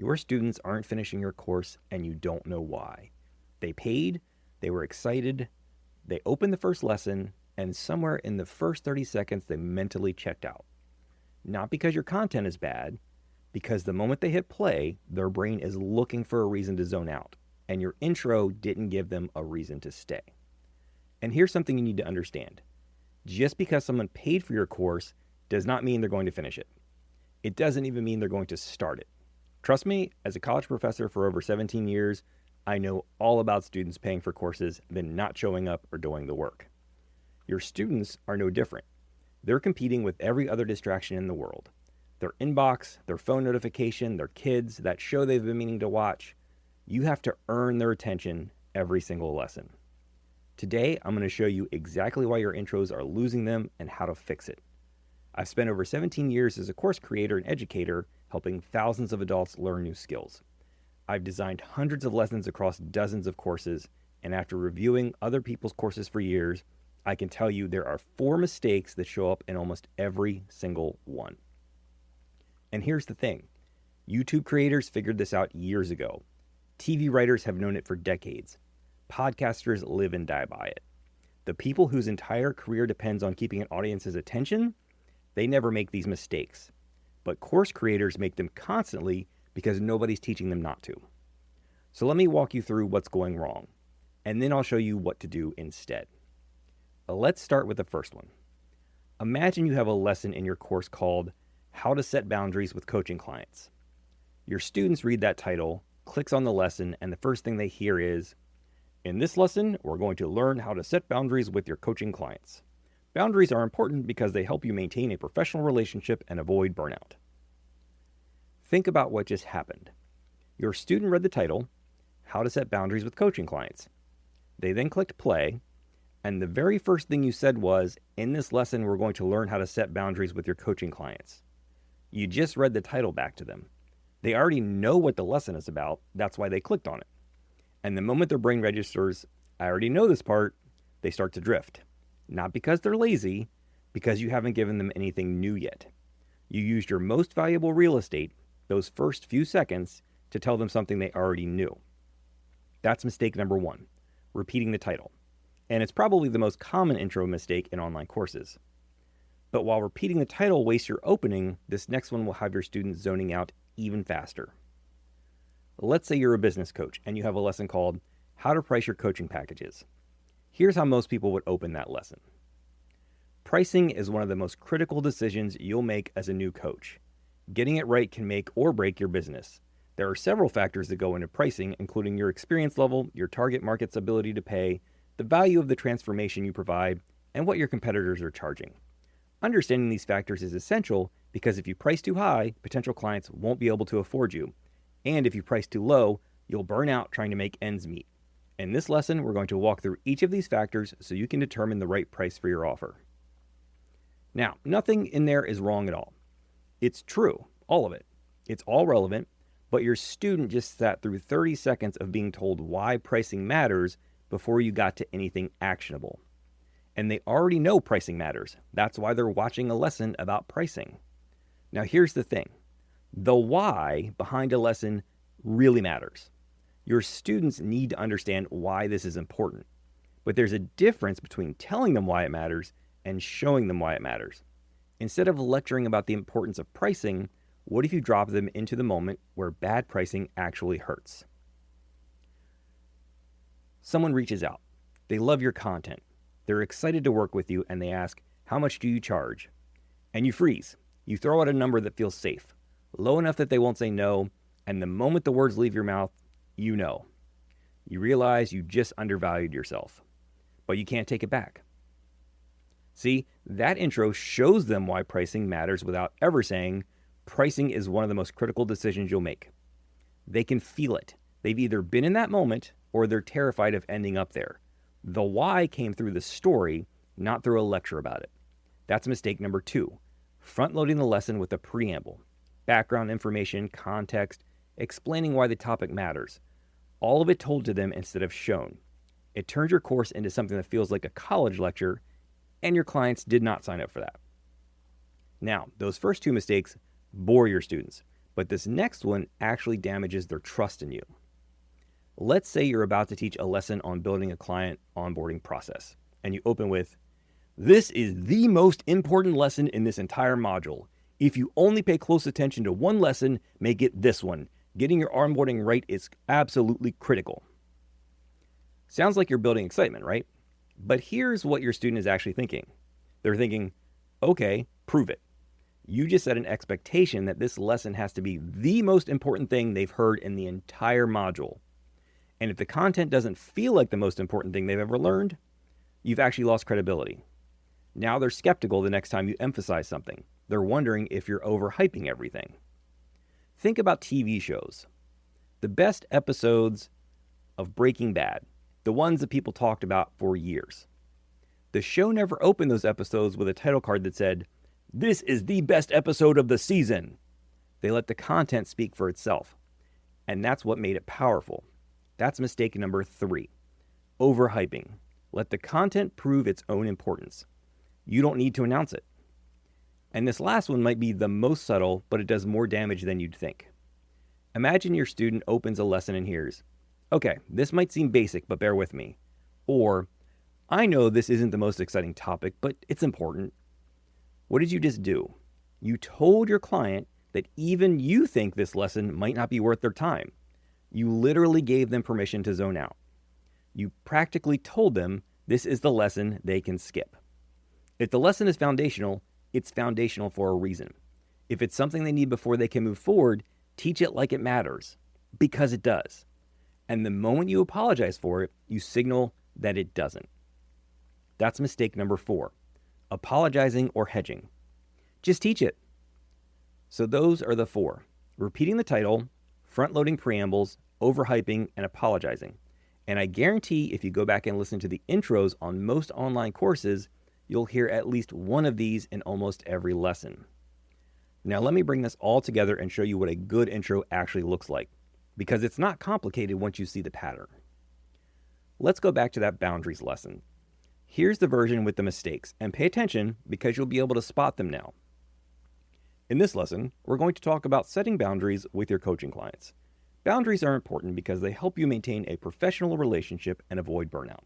Your students aren't finishing your course and you don't know why. They paid, they were excited, they opened the first lesson, and somewhere in the first 30 seconds they mentally checked out. Not because your content is bad, because the moment they hit play, their brain is looking for a reason to zone out, and your intro didn't give them a reason to stay. And here's something you need to understand. Just because someone paid for your course does not mean they're going to finish it. It doesn't even mean they're going to start it. Trust me, as a college professor for over 17 years, I know all about students paying for courses then not showing up or doing the work. Your students are no different. They're competing with every other distraction in the world. Their inbox, their phone notification, their kids, that show they've been meaning to watch. You have to earn their attention every single lesson. Today, I'm going to show you exactly why your intros are losing them and how to fix it. I've spent over 17 years as a course creator and educator helping thousands of adults learn new skills. I've designed hundreds of lessons across dozens of courses, and after reviewing other people's courses for years, I can tell you there are 4 mistakes that show up in almost every single one. And here's the thing. YouTube creators figured this out years ago. TV writers have known it for decades. Podcasters live and die by it. The people whose entire career depends on keeping an audience's attention, they never make these mistakes. But course creators make them constantly because nobody's teaching them not to. So let me walk you through what's going wrong, and then I'll show you what to do instead. Let's start with the first one. Imagine you have a lesson in your course called How to Set Boundaries with Coaching Clients. Your students read that title, clicks on the lesson, and the first thing they hear is, in this lesson, we're going to learn how to set boundaries with your coaching clients. Boundaries are important because they help you maintain a professional relationship and avoid burnout. Think about what just happened. Your student read the title, How to Set Boundaries with Coaching Clients. They then clicked play, and the very first thing you said was, in this lesson, we're going to learn how to set boundaries with your coaching clients. You just read the title back to them. They already know what the lesson is about. That's why they clicked on it. And the moment their brain registers, I already know this part, they start to drift. Not because they're lazy, because you haven't given them anything new yet. You used your most valuable real estate, those first few seconds, to tell them something they already knew. That's mistake number 1, repeating the title. And it's probably the most common intro mistake in online courses. But while repeating the title wastes your opening, this next one will have your students zoning out even faster. Let's say you're a business coach and you have a lesson called How to Price Your Coaching Packages. Here's how most people would open that lesson. Pricing is one of the most critical decisions you'll make as a new coach. Getting it right can make or break your business. There are several factors that go into pricing, including your experience level, your target market's ability to pay, the value of the transformation you provide, and what your competitors are charging. Understanding these factors is essential because if you price too high, potential clients won't be able to afford you. And if you price too low, you'll burn out trying to make ends meet. In this lesson, we're going to walk through each of these factors so you can determine the right price for your offer. Now, nothing in there is wrong at all. It's true, all of it. It's all relevant, but your student just sat through 30 seconds of being told why pricing matters before you got to anything actionable. And they already know pricing matters. That's why they're watching a lesson about pricing. Now, here's the thing. The why behind a lesson really matters. Your students need to understand why this is important. But there's a difference between telling them why it matters and showing them why it matters. Instead of lecturing about the importance of pricing, what if you drop them into the moment where bad pricing actually hurts? Someone reaches out. They love your content. They're excited to work with you and they ask, how much do you charge? And you freeze. You throw out a number that feels safe, low enough that they won't say no, and the moment the words leave your mouth, you know. You realize you just undervalued yourself, but you can't take it back. See, that intro shows them why pricing matters without ever saying, pricing is one of the most critical decisions you'll make. They can feel it. They've either been in that moment or they're terrified of ending up there. The why came through the story, not through a lecture about it. That's mistake number 2, front-loading the lesson with a preamble, background information, context, explaining why the topic matters. All of it told to them instead of shown. It turns your course into something that feels like a college lecture, and your clients did not sign up for that. Now, those first 2 mistakes bore your students, But this next one actually damages their trust in you. Let's say you're about to teach a lesson on building a client onboarding process, and you open with, "This is the most important lesson in this entire module. If you only pay close attention to one lesson, make it this one. Getting your onboarding right is absolutely critical." Sounds like you're building excitement, right? But here's what your student is actually thinking. They're thinking, okay, prove it. You just set an expectation that this lesson has to be the most important thing they've heard in the entire module. And if the content doesn't feel like the most important thing they've ever learned, you've actually lost credibility. Now they're skeptical the next time you emphasize something. They're wondering if you're overhyping everything. Think about TV shows. The best episodes of Breaking Bad, the ones that people talked about for years. The show never opened those episodes with a title card that said, "This is the best episode of the season." They let the content speak for itself. And that's what made it powerful. That's mistake number 3. Overhyping. Let the content prove its own importance. You don't need to announce it. And this last one might be the most subtle, but it does more damage than you'd think. Imagine your student opens a lesson and hears, "Okay, this might seem basic, but bear with me." Or, "I know this isn't the most exciting topic, but it's important." What did you just do? You told your client that even you think this lesson might not be worth their time. You literally gave them permission to zone out. You practically told them this is the lesson they can skip. If the lesson is foundational, it's foundational for a reason. If it's something they need before they can move forward, teach it like it matters, because it does. And the moment you apologize for it, you signal that it doesn't. That's mistake number 4, apologizing or hedging. Just teach it. So those are the 4: repeating the title, front-loading preambles, overhyping, and apologizing. And I guarantee if you go back and listen to the intros on most online courses, you'll hear at least one of these in almost every lesson. Now let me bring this all together and show you what a good intro actually looks like, because it's not complicated once you see the pattern. Let's go back to that boundaries lesson. Here's the version with the mistakes, and pay attention because you'll be able to spot them now. In this lesson, we're going to talk about setting boundaries with your coaching clients. Boundaries are important because they help you maintain a professional relationship and avoid burnout.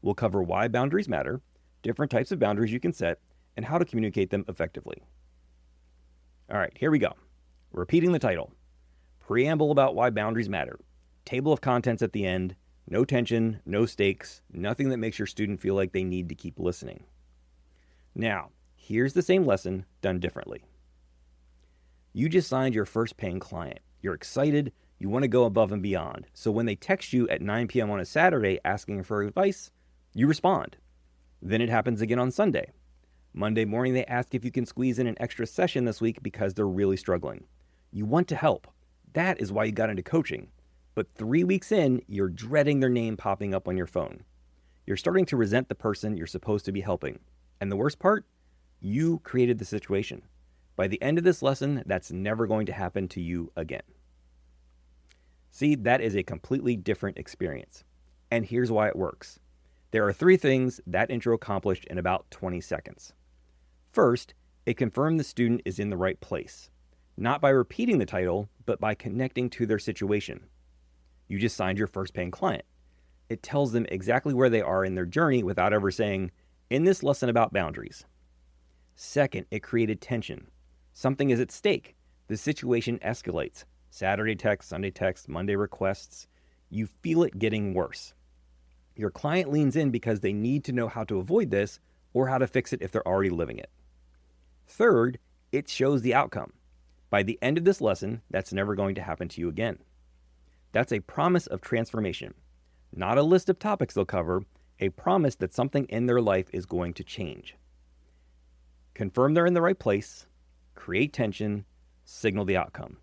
We'll cover why boundaries matter, different types of boundaries you can set, and how to communicate them effectively. All right, here we go. Repeating the title. Preamble about why boundaries matter. Table of contents at the end. No tension, no stakes, nothing that makes your student feel like they need to keep listening. Now, here's the same lesson done differently. You just signed your first paying client. You're excited. You want to go above and beyond. So when they text you at 9 p.m. on a Saturday asking for advice, you respond. Then it happens again on Sunday. Monday morning, they ask if you can squeeze in an extra session this week because they're really struggling. You want to help. That is why you got into coaching. But 3 weeks in, you're dreading their name popping up on your phone. You're starting to resent the person you're supposed to be helping. And the worst part, you created the situation. By the end of this lesson, that's never going to happen to you again. See, that is a completely different experience. And here's why it works. There are 3 things that intro accomplished in about 20 seconds. First, it confirmed the student is in the right place. Not by repeating the title, but by connecting to their situation. You just signed your first paying client. It tells them exactly where they are in their journey without ever saying, "In this lesson about boundaries." Second, it created tension. Something is at stake. The situation escalates. Saturday text, Sunday text, Monday requests. You feel it getting worse. Your client leans in because they need to know how to avoid this or how to fix it if they're already living it. Third, it shows the outcome. By the end of this lesson, that's never going to happen to you again. That's a promise of transformation. Not a list of topics they'll cover, a promise that something in their life is going to change. Confirm they're in the right place, create tension, signal the outcome.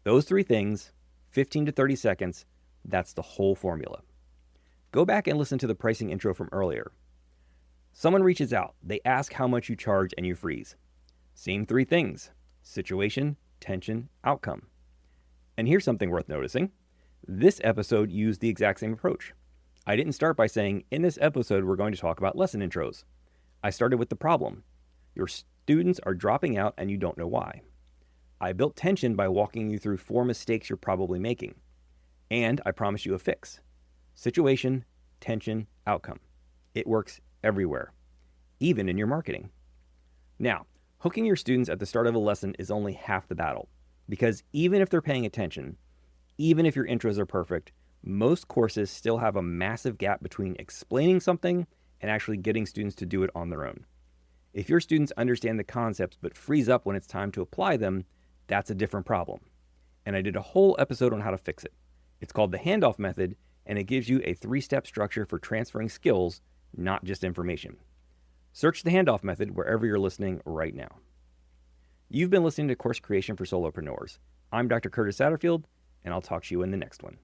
Those 3 things, 15 to 30 seconds, that's the whole formula. Go back and listen to the pricing intro from earlier. Someone reaches out, they ask how much you charge, and you freeze. Same 3 things: situation, tension, outcome. And here's something worth noticing. This episode used the exact same approach. I didn't start by saying, in this episode, we're going to talk about lesson intros. I started with the problem. Your students are dropping out and you don't know why. I built tension by walking you through 4 mistakes you're probably making. And I promise you a fix. Situation, tension, outcome. It works everywhere, even in your marketing. Now, hooking your students at the start of a lesson is only half the battle, because even if they're paying attention, even if your intros are perfect, most courses still have a massive gap between explaining something and actually getting students to do it on their own. If your students understand the concepts but freeze up when it's time to apply them, that's a different problem. And I did a whole episode on how to fix it. It's called the handoff method, and it gives you a 3-step structure for transferring skills, not just information. Search the handoff method wherever you're listening right now. You've been listening to Course Creation for Solopreneurs. I'm Dr. Curtis Satterfield, and I'll talk to you in the next one.